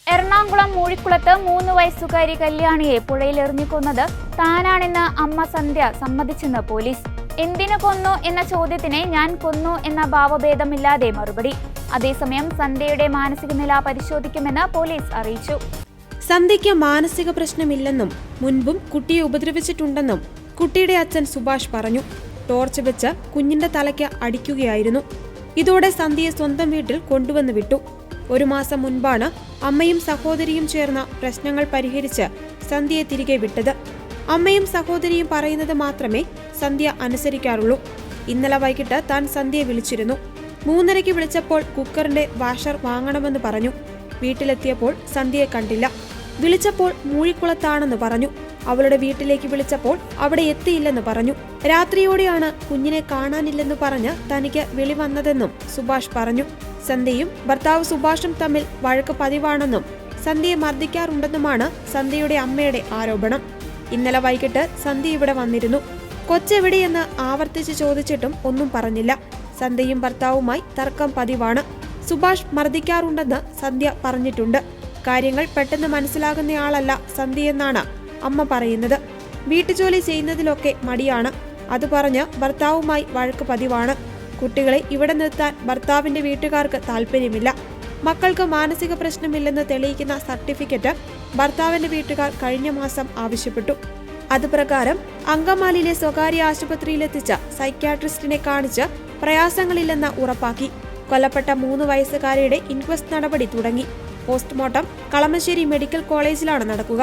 എറണാകുളം മൂഴിക്കുളത്ത് 3 വയസ്സുകാരി കല്യാണിയെ പുഴയിലെറിഞ്ഞു കൊന്നത് താനാണെന്ന് അമ്മ സന്ധ്യ സമ്മതിച്ചെന്ന് പോലീസ്. എന്തിനു കൊന്നു എന്ന ചോദ്യത്തിന് ഞാൻ കൊന്നു എന്ന ഭാവഭേദമില്ലാതെ മറുപടി. അതേസമയം സന്ധ്യയുടെ മാനസിക നില പരിശോധിക്കുമെന്ന് പോലീസ് അറിയിച്ചു. സന്ധ്യയ്ക്ക് മാനസിക പ്രശ്നമില്ലെന്നും മുൻപും കുട്ടിയെ ഉപദ്രവിച്ചിട്ടുണ്ടെന്നും കുട്ടിയുടെ അച്ഛൻ സുഭാഷ് പറഞ്ഞു. ടോർച്ച് വെച്ച് കുഞ്ഞിന്റെ തലയ്ക്ക് അടിക്കുകയായിരുന്നു. ഇതോടെ സന്ധ്യയെ സ്വന്തം വീട്ടിൽ കൊണ്ടുവന്ന് വിട്ടു. 1 മാസം മുൻപാണ് അമ്മയും സഹോദരിയും ചേർന്ന പ്രശ്നങ്ങൾ പരിഹരിച്ച് സന്ധ്യയെ തിരികെ വിട്ടത്. അമ്മയും സഹോദരിയും പറയുന്നത് മാത്രമേ സന്ധ്യ അനുസരിക്കാറുള്ളൂ. ഇന്നലെ വൈകിട്ട് താൻ സന്ധ്യയെ വിളിച്ചിരുന്നു. 3:30 വിളിച്ചപ്പോൾ കുക്കറിന്റെ വാഷർ വാങ്ങണമെന്ന് പറഞ്ഞു. വീട്ടിലെത്തിയപ്പോൾ സന്ധ്യയെ കണ്ടില്ല. വിളിച്ചപ്പോൾ മൂഴിക്കുളത്താണെന്ന് പറഞ്ഞു. അവളുടെ വീട്ടിലേക്ക് വിളിച്ചപ്പോൾ അവിടെ എത്തിയില്ലെന്ന് പറഞ്ഞു. രാത്രിയോടെയാണ് കുഞ്ഞിനെ കാണാനില്ലെന്ന് പറഞ്ഞ് തനിക്ക് വിളി വന്നതെന്നും സുഭാഷ് പറഞ്ഞു. സന്ധ്യയും ഭർത്താവ് സുഭാഷും തമ്മിൽ വഴക്ക് പതിവാണെന്നും സന്ധ്യയെ മർദ്ദിക്കാറുണ്ടെന്നുമാണ് സന്ധ്യയുടെ അമ്മയുടെ ആരോപണം. ഇന്നലെ വൈകിട്ട് സന്ധ്യ ഇവിടെ വന്നിരുന്നു. കൊച്ചെവിടെയെന്ന് ആവർത്തിച്ച് ചോദിച്ചിട്ടും ഒന്നും പറഞ്ഞില്ല. സന്ധ്യയും ഭർത്താവുമായി തർക്കം പതിവാണ്. സുഭാഷ് മർദ്ദിക്കാറുണ്ടെന്ന് സന്ധ്യ പറഞ്ഞിട്ടുണ്ട്. കാര്യങ്ങൾ പെട്ടെന്ന് മനസ്സിലാകുന്നയാളല്ല സന്ധ്യയെന്നാണ് അമ്മ പറയുന്നത്. വീട്ടുജോലി ചെയ്യുന്നതിലൊക്കെ മടിയാണ്. അത് പറഞ്ഞ് ഭർത്താവുമായി വഴക്ക് പതിവാണ്. കുട്ടികളെ ഇവിടെ നിർത്താൻ ഭർത്താവിന്റെ വീട്ടുകാർക്ക് താല്പര്യമില്ല. മക്കൾക്ക് മാനസിക പ്രശ്നമില്ലെന്ന് തെളിയിക്കുന്ന സർട്ടിഫിക്കറ്റ് ഭർത്താവിന്റെ വീട്ടുകാർ കഴിഞ്ഞ മാസം ആവശ്യപ്പെട്ടു. അതുപ്രകാരം അങ്കമാലിയിലെ സ്വകാര്യ ആശുപത്രിയിലെത്തിച്ച സൈക്യാട്രിസ്റ്റിനെ കാണിച്ച് പ്രയാസങ്ങളില്ലെന്ന് ഉറപ്പാക്കി. കൊല്ലപ്പെട്ട 3 വയസ്സുകാരിയുടെ ഇൻക്വസ്റ്റ് നടപടി തുടങ്ങി. പോസ്റ്റ്മോർട്ടം കളമശ്ശേരി മെഡിക്കൽ കോളേജിലാണ് നടക്കുക.